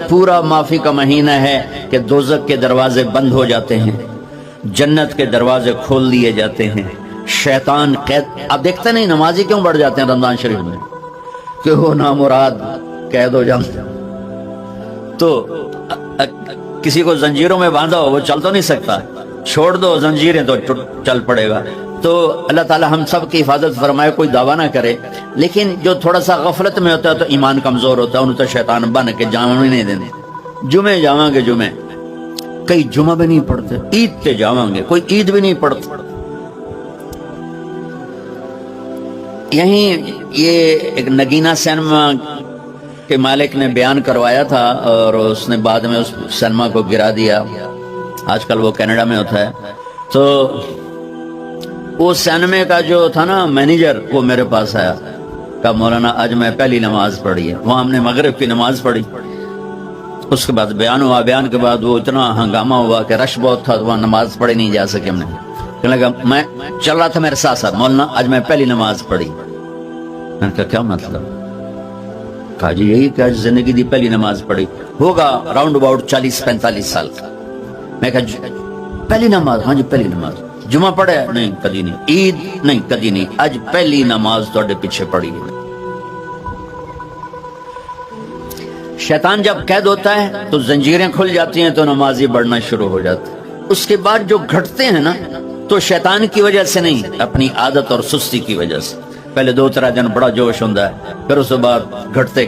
پورا معافی کا مہینہ ہے کہ دوزخ کے دروازے بند ہو جاتے ہیں، جنت کے دروازے کھول دیے جاتے ہیں، شیطان قید. آپ دیکھتے نہیں نمازی کیوں بڑھ جاتے ہیں رمضان شریف میں؟ کہ وہ نامراد قید ہو جاتے ہیں. تو کسی کو زنجیروں میں باندھا ہو وہ چل تو نہیں سکتا، چھوڑ دو زنجیریں تو چل پڑے گا. تو اللہ تعالی ہم سب کی حفاظت فرمائے، کوئی دعویٰ نہ کرے. لیکن جو تھوڑا سا غفلت میں ہوتا ہے تو ایمان کمزور ہوتا ہے، انہوں تو شیطان بن کے جامع نہیں دینے. جمعے جاواں گے، جمعے کئی جمعہ بھی نہیں پڑھتے، عید تے جاواں گے، کوئی عید بھی نہیں پڑھتا. یہیں یہ ایک نگینہ سینما کے مالک نے بیان کروایا تھا اور اس نے بعد میں اس سینما کو گرا دیا. آج کل وہ کینیڈا میں ہوتا ہے. تو وہ سینمے کا جو تھا نا مینیجر، وہ میرے پاس آیا، کہا مولانا آج میں پہلی نماز پڑھی ہے. وہاں ہم نے مغرب کی نماز پڑھی، اس کے بعد بیان ہوا. بیان کے بعد وہ اتنا ہنگامہ ہوا کہ رش بہت تھا، تو وہاں نماز پڑھی نہیں جا سکے. ہم نے کہنے لگا میں چل رہا تھا میرے ساتھ ساتھ، مولانا آج میں پہلی نماز پڑھی. میں نے کہا کیا مطلب؟ کہا جی یہی کہ آج زندگی دی پہلی نماز پڑھی. ہوگا راؤنڈ اباؤٹ 40-45 سال کا. میں کہا پہلی نماز؟ ہاں جی پہلی نماز. جمعہ پڑھے؟ نہیں کدی نہیں. عید؟ نہیں کدی نہیں. آج پہلی نماز تھوڑے پیچھے پڑھی ہے. شیطان جب قید ہوتا ہے تو زنجیریں کھل جاتی ہیں تو نمازی بڑھنا شروع ہو جاتا ہے. اس کے بعد جو گھٹتے ہیں نا تو شیطان کی وجہ سے نہیں، اپنی عادت اور سستی کی وجہ سے. پہلے 2-3 دن بڑا جوش ہوتا ہے، پھر اس کے بعد گھٹتے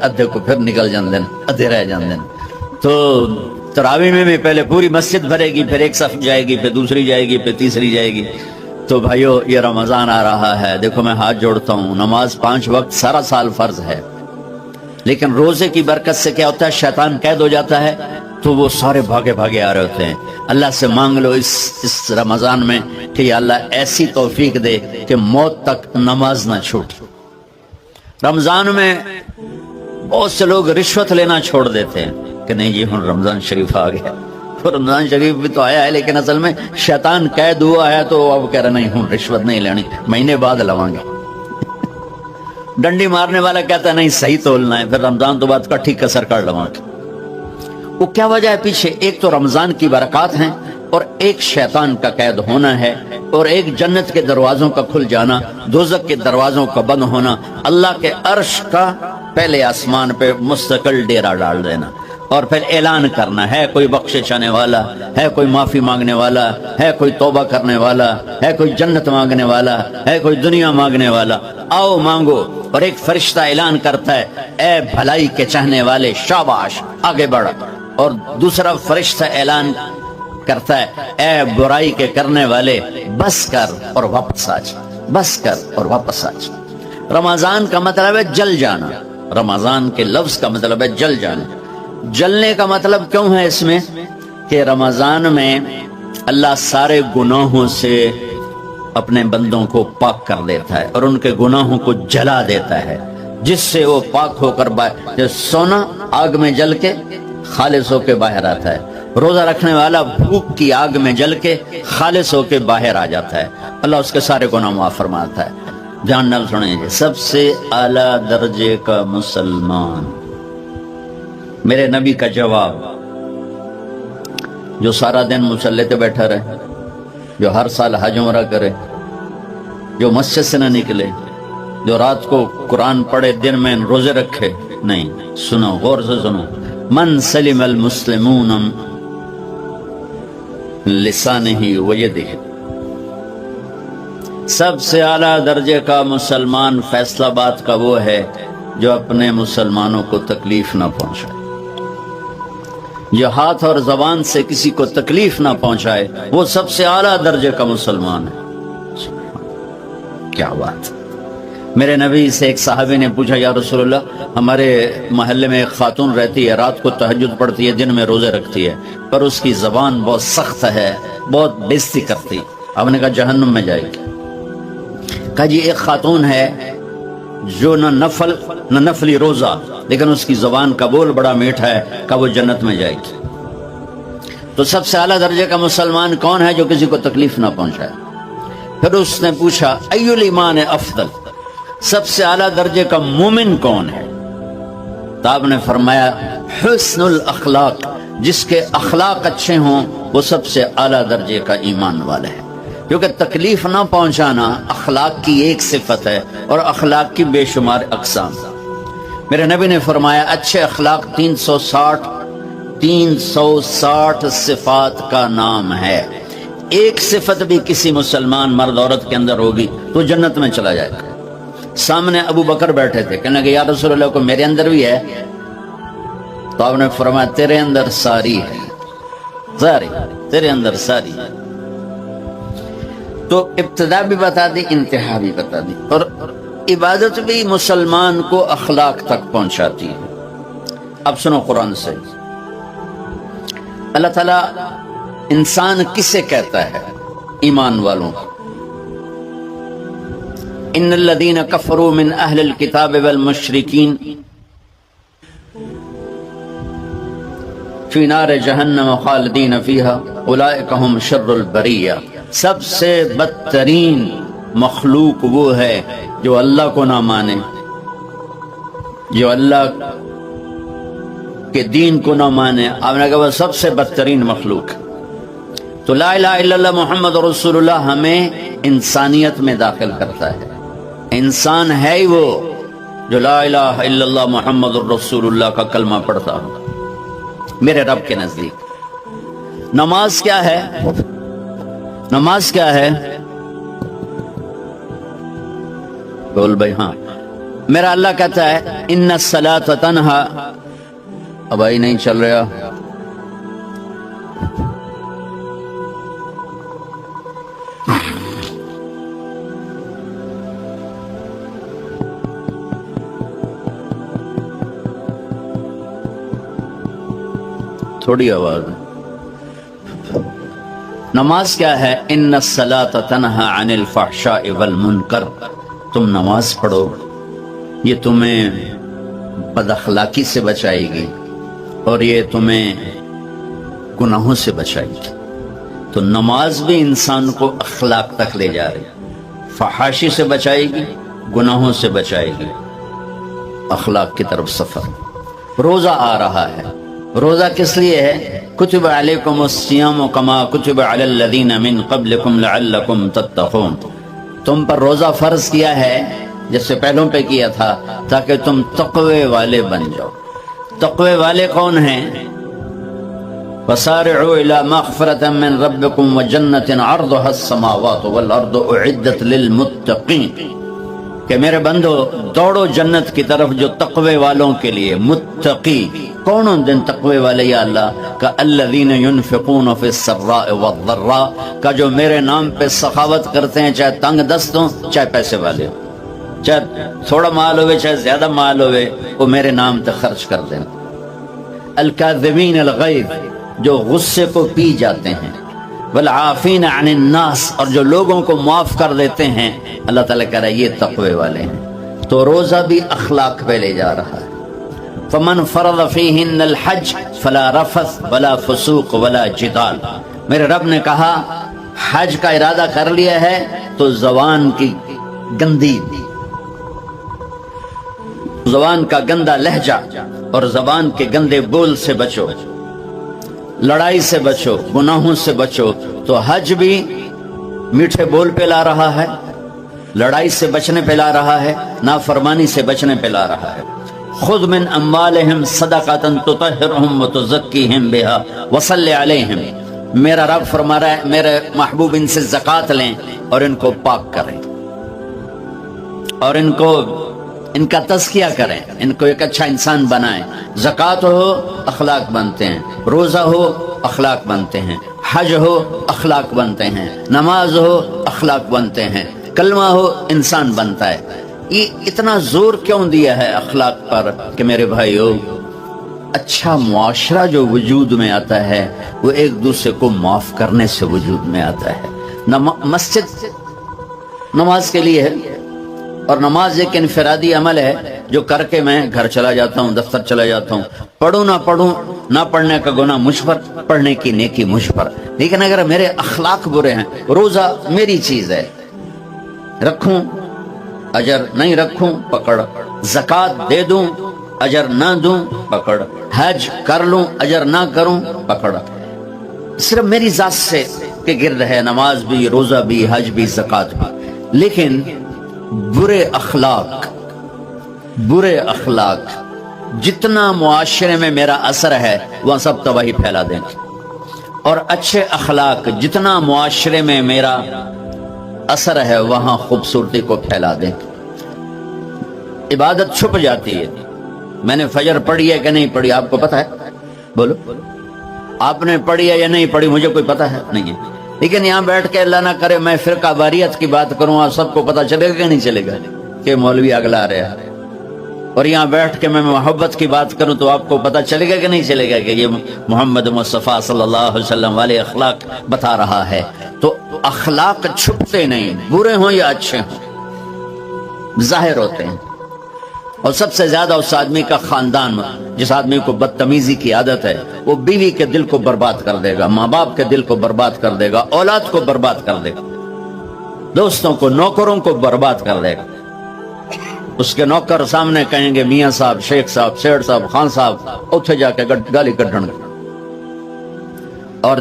ادھے کو پھر نکل جاندے ہیں، ادھے رہ جاندے ہیں. تو تراویح میں بھی پہلے پوری مسجد بھرے گی، پھر ایک صف جائے گی، پھر دوسری جائے گی، پھر تیسری جائے گی. تو بھائیو یہ رمضان آ رہا ہے، دیکھو میں ہاتھ جوڑتا ہوں، نماز 5 وقت سارا سال فرض ہے، لیکن روزے کی برکت سے کیا ہوتا ہے؟ شیطان قید ہو جاتا ہے تو وہ سارے بھاگے بھاگے آ رہے ہوتے ہیں. اللہ سے مانگ لو اس رمضان میں کہ یا اللہ ایسی توفیق دے کہ موت تک نماز نہ چھوٹ. رمضان میں بہت سے لوگ رشوت لینا چھوڑ دیتے ہیں کہ نہیں جی ہن رمضان شریف آ گیا. تو رمضان شریف بھی تو آیا ہے، لیکن اصل میں شیطان قید ہوا ہے تو اب کہہ رہے نہیں ہن رشوت نہیں لینی، مہینے بعد لواں گے. ڈنڈی مارنے والا کہتا ہے نہیں صحیح تولنا ہے، پھر رمضان تو بعد کٹھی کسر کر لواں گے. وہ کیا وجہ ہے پیچھے؟ ایک تو رمضان کی برکات ہیں، اور ایک شیطان کا قید ہونا ہے، اور ایک جنت کے دروازوں کا کھل جانا، دوزخ کے دروازوں کا بند ہونا، اللہ کے عرش کا پہلے آسمان پہ مستقل ڈیرا ڈال دینا، اور پھر اعلان کرنا ہے کوئی بخشش آنے والا ہے، کوئی معافی مانگنے والا ہے، کوئی توبہ کرنے والا ہے، کوئی جنت مانگنے والا ہے، کوئی دنیا مانگنے والا، آؤ مانگو. اور ایک فرشتہ اعلان کرتا ہے اے بھلائی کے چاہنے والے شاباش آگے بڑھ. اور دوسرا فرشتہ اعلان کرتا ہے اے برائی کے کرنے والے بس کر اور واپس آ جا، بس کر اور واپس آ جا. رمضان کا مطلب ہے جل جانا. رمضان کے لفظ کا مطلب ہے جل جانا. جلنے کا مطلب کیوں ہے اس میں؟ کہ رمضان میں اللہ سارے گناہوں سے اپنے بندوں کو پاک کر دیتا ہے اور ان کے گناہوں کو جلا دیتا ہے، جس سے وہ پاک ہو کر سونا آگ میں جل کے خالص ہو کے باہر آتا ہے. روزہ رکھنے والا بھوک کی آگ میں جل کے خالص ہو کے باہر آ جاتا ہے، اللہ اس کے سارے گناہ معاف فرماتا ہے. دھیان نال سنیں جی. سب سے اعلیٰ درجے کا مسلمان، میرے نبی کا جواب، جو سارا دن مصلی پہ بیٹھا رہے، جو ہر سال حج عمرہ کرے، جو مسجد سے نہ نکلے، جو رات کو قرآن پڑھے، دن میں روزے رکھے. نہیں، سنو غور سے سنو. من سلم المسلمون لسانہ ویدہ، سب سے اعلیٰ درجے کا مسلمان فیصلہ بات کا وہ ہے جو اپنے مسلمانوں کو تکلیف نہ پہنچائے، جو ہاتھ اور زبان سے کسی کو تکلیف نہ پہنچائے، وہ سب سے اعلیٰ درجے کا مسلمان ہے. کیا بات. میرے نبی سے ایک صحابی نے پوچھا یا رسول اللہ، ہمارے محلے میں ایک خاتون رہتی ہے، رات کو تہجد پڑھتی ہے، دن میں روزے رکھتی ہے، پر اس کی زبان بہت سخت ہے، بہت بےزتی کرتی. آپ نے کہا جہنم میں جائے گی. کہا جی ایک خاتون ہے جو نہ نفلی روزہ، لیکن اس کی زبان کا بول بڑا میٹھا ہے، کہ وہ جنت میں جائے گی. تو سب سے اعلیٰ درجے کا مسلمان کون ہے؟ جو کسی کو تکلیف نہ پہنچائے. پھر اس نے پوچھا ایل ایمان افضل، سب سے اعلیٰ درجے کا مومن کون ہے؟ تو آپ نے فرمایا حسن الاخلاق، جس کے اخلاق اچھے ہوں وہ سب سے اعلیٰ درجے کا ایمان والا ہے، کیونکہ تکلیف نہ پہنچانا اخلاق کی ایک صفت ہے، اور اخلاق کی بے شمار اقسام۔ میرے نبی نے فرمایا اچھے اخلاق 360 صفات کا نام ہے، ایک صفت بھی کسی مسلمان مرد عورت کے اندر ہوگی تو جنت میں چلا جائے گا۔ سامنے ابو بکر بیٹھے تھے، کہنے لگے یا رسول اللہ کو میرے اندر بھی ہے؟ تو آپ نے فرمایا تیرے اندر ساری ہے، ساری تیرے اندر ساری ہے۔ تو ابتدا بھی بتا دی، انتہا بھی بتا دی، اور عبادت بھی مسلمان کو اخلاق تک پہنچاتی ہے۔ اب سنو قرآن سے، اللہ تعالیٰ انسان کسے کہتا ہے؟ ایمان والوں کو۔ ان الذین کفروا من اہل الکتاب والمشرکین فی نار جہنم خالدین فیہا اولئک ھم شر البریہ۔ سب سے بدترین مخلوق وہ ہے جو اللہ کو نہ مانے، جو اللہ کے دین کو نہ مانے۔ آپ نے کہا وہ سب سے بدترین مخلوق۔ تو لا الہ الا اللہ محمد رسول اللہ ہمیں انسانیت میں داخل کرتا ہے۔ انسان ہے ہی وہ جو لا الہ الا اللہ محمد رسول اللہ کا کلمہ پڑھتا ہو میرے رب کے نزدیک۔ نماز کیا ہے؟ نماز کیا ہے؟ بول بھائی ہاں۔ میرا اللہ کہتا ہے ان الصلاۃ تنہا، اب بھائی نہیں چل رہا، تھوڑی آواز۔ نماز کیا ہے؟ ان الصلاۃ تنہا عن الفحشاء والمنکر، تم نماز پڑھو، یہ تمہیں بد اخلاقی سے بچائے گی اور یہ تمہیں گناہوں سے بچائے گی۔ تو نماز بھی انسان کو اخلاق تک لے جا رہی، فحاشی سے بچائے گی، گناہوں سے بچائے گی، اخلاق کی طرف سفر۔ روزہ آ رہا ہے، روزہ کس لیے ہے؟ کتب علیکم الصیام کما کتب علی الذین من قبلکم لعلکم تتقون، تم پر روزہ فرض کیا ہے جیسے پہلوں پہ کیا تھا تاکہ تم تقوی والے بن جاؤ۔ تقوی والے کون ہیں؟ وسارعوا الی مغفرۃ من ربکم وجنۃ عرضها السماوات والارض اعدت للمتقین، کہ میرے بندو دوڑو جنت کی طرف جو تقوی والوں کے لیے۔ متقی کون ان دن تقوی والے یا اللہ کا؟ الذین ینفقون فی السراء والضراء، کا جو میرے نام پہ سخاوت کرتے ہیں، چاہے تنگ دست ہوں چاہے پیسے والے ہوں، چاہے تھوڑا مال ہوئے چاہے زیادہ مال ہوئے، وہ میرے نام پہ خرچ کر دیں۔ الکاظمین الغیظ، جو غصے کو پی جاتے ہیں، والعافین عن الناس، اور جو لوگوں کو معاف کر دیتے ہیں۔ اللہ تعالیٰ کہہ رہا ہے یہ تقوی والے ہیں۔ تو روزہ بھی اخلاق پہ لے جا رہا ہے۔ فمن فرض فیہن الحج فلا رفث ولا فسوق ولا جدال، میرے رب نے کہا حج کا ارادہ کر لیا ہے تو زبان کی گندی، زبان کا گندا لہجہ اور زبان کے گندے بول سے بچو، لڑائی سے بچو، گناہوں سے بچو۔ تو حج بھی میٹھے بول پہ لا رہا ہے، لڑائی سے بچنے پہ لا رہا ہے، نافرمانی سے بچنے پہ لا رہا ہے۔ خذ من اموالہم صدقۃ تطہرہم وتزکیہم بہا وصلی علیہم، میرا رب فرما رہا ہے میرے محبوب ان سے زکوٰۃ لیں اور ان کو پاک کریں اور ان کا تزکیہ کریں، ان کو ایک اچھا انسان بنائیں۔ زکوٰۃ ہو اخلاق بنتے ہیں، روزہ ہو اخلاق بنتے ہیں، حج ہو اخلاق بنتے ہیں، نماز ہو اخلاق بنتے ہیں، کلمہ ہو انسان بنتا ہے۔ یہ اتنا زور کیوں دیا ہے اخلاق پر کہ میرے بھائیو، اچھا معاشرہ جو وجود میں آتا ہے وہ ایک دوسرے کو معاف کرنے سے وجود میں آتا ہے۔ مسجد نماز کے لیے ہے، اور نماز ایک انفرادی عمل ہے جو کر کے میں گھر چلا جاتا ہوں، دفتر چلا جاتا ہوں، پڑھوں نہ پڑھوں، نہ پڑھنے کا گناہ مجھ پر، پڑھنے کی نیکی مجھ پر۔ لیکن اگر میرے اخلاق برے ہیں، روزہ میری چیز ہے، رکھوں اجر، نہیں رکھوں پکڑ، زکوٰۃ دے دوں اجر نہ دوں پکڑ، حج کر لوں اجر نہ کروں پکڑ۔ صرف میری ذات سے کے گرد ہے، نماز بھی، روزہ بھی، حج بھی، زکوٰۃ بھی، لیکن برے اخلاق جتنا معاشرے میں میرا اثر ہے وہ سب تباہی پھیلا دیں گے، اور اچھے اخلاق جتنا معاشرے میں میرا اثر ہے وہاں خوبصورتی کو پھیلا دیں گے۔ عبادت چھپ جاتی ہے۔ میں نے فجر پڑھی ہے کہ نہیں پڑھی آپ کو پتہ ہے؟ بولو، آپ نے پڑھی ہے یا نہیں پڑھی؟ مجھے کوئی پتہ ہے نہیں ہے، لیکن یہاں بیٹھ کے اللہ نہ کرے میں فرقہ واریت کی بات کروں، آپ سب کو پتہ چلے گا کہ نہیں چلے گا کہ مولوی اگلا رہا ہے؟ اور یہاں بیٹھ کے میں محبت کی بات کروں تو آپ کو پتہ چلے گا کہ نہیں چلے گا کہ یہ محمد مصطفیٰ صلی اللہ علیہ وسلم والے اخلاق بتا رہا ہے؟ تو اخلاق چھپتے نہیں، برے ہوں یا اچھے ہوں، ظاہر ہوتے ہیں۔ اور سب سے زیادہ اس آدمی کا خاندان، جس آدمی کو بدتمیزی کی عادت ہے، وہ بیوی کے دل کو برباد کر دے گا، ماں باپ کے دل کو برباد کر دے گا، اولاد کو برباد کر دے گا، دوستوں کو، نوکروں کو برباد کر دے گا۔ اس کے نوکر سامنے کہیں گے میاں صاحب، شیخ صاحب، سیٹ صاحب، خان صاحب، اتھے جا کے گالی کڈھن گے۔ اور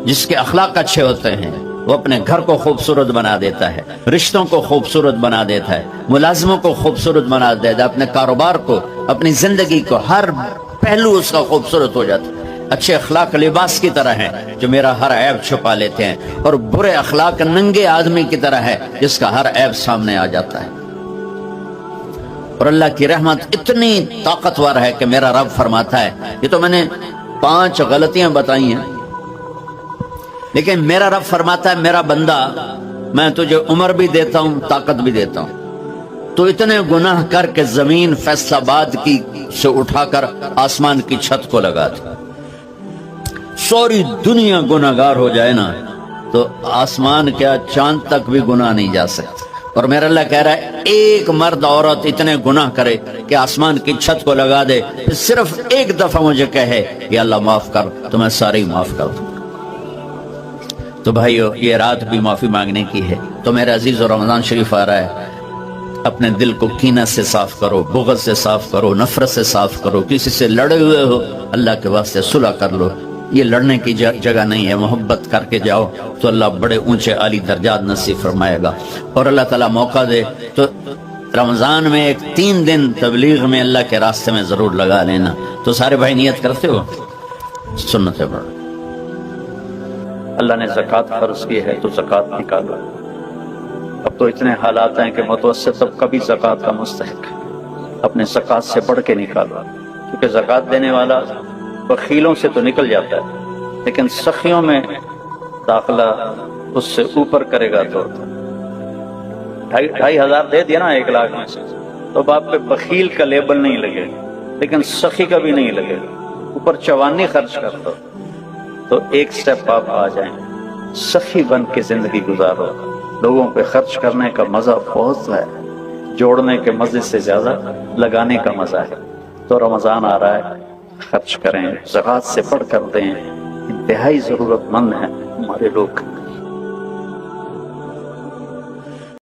جس کے اخلاق اچھے ہوتے ہیں وہ اپنے گھر کو خوبصورت بنا دیتا ہے، رشتوں کو خوبصورت بنا دیتا ہے، ملازموں کو خوبصورت بنا دیتا ہے، اپنے کاروبار کو، اپنی زندگی کو، ہر پہلو اس کا خوبصورت ہو جاتا ہے۔ اچھے اخلاق لباس کی طرح ہیں جو میرا ہر عیب چھپا لیتے ہیں، اور برے اخلاق ننگے آدمی کی طرح ہے جس کا ہر عیب سامنے آ جاتا ہے۔ اور اللہ کی رحمت اتنی طاقتور ہے کہ میرا رب فرماتا ہے، یہ تو میں نے 5 غلطیاں بتائی ہیں، لیکن میرا رب فرماتا ہے میرا بندہ میں تجھے عمر بھی دیتا ہوں، طاقت بھی دیتا ہوں، تو اتنے گناہ کر کے زمین فیصل آباد کی سے اٹھا کر آسمان کی چھت کو لگا دے، ساری دنیا گناہگار ہو جائے نا تو آسمان کیا چاند تک بھی گناہ نہیں جا سکتے۔ اور میرا اللہ کہہ رہا ہے ایک مرد عورت اتنے گناہ کرے کہ آسمان کی چھت کو لگا دے، صرف ایک دفعہ مجھے کہے یا اللہ معاف کر تو میں سارے ہی معاف کر دوں۔ تو بھائیو یہ رات بھی معافی مانگنے کی ہے۔ تو میرے عزیز، رمضان شریف آ رہا ہے، اپنے دل کو کینہ سے صاف کرو، بغض سے صاف کرو، نفرت سے صاف کرو، کسی سے لڑے ہوئے ہو اللہ کے واسطے صلح کر لو، یہ لڑنے کی جگہ نہیں ہے، محبت کر کے جاؤ تو اللہ بڑے اونچے عالی درجات نصیب فرمائے گا۔ اور اللہ تعالیٰ موقع دے تو رمضان میں ایک 3 دن تبلیغ میں اللہ کے راستے میں ضرور لگا لینا۔ تو سارے بھائی نیت کرتے ہو؟ سنتیں پڑھو۔ اللہ نے زکوٰۃ فرض کی ہے تو زکوٰۃ نکالو۔ اب تو اتنے حالات ہیں کہ متوسط طبقہ بھی زکوٰۃ کا مستحق ہے، اپنے زکوٰۃ سے بڑھ کے نکالو، کیونکہ زکوٰۃ دینے والا بخیلوں سے تو نکل جاتا ہے لیکن سخیوں میں داخلہ اس سے اوپر کرے گا تو 2,500 دے دیا نا 1 لاکھ میں سے، تو باپ پہ بخیل کا لیبل نہیں لگے گا، لیکن سخی کا بھی نہیں لگے گا، اوپر 54 خرچ کر دو تو ایک سٹیپ آپ آ جائیں، سخی بن کے زندگی گزارو۔ لوگوں پہ خرچ کرنے کا مزہ بہت ہے، جوڑنے کے مزے سے زیادہ لگانے کا مزہ ہے۔ تو رمضان آ رہا ہے، خرچ کریں، زکوٰۃ سے بڑھ کر دیں، انتہائی ضرورت مند ہیں ہمارے لوگ۔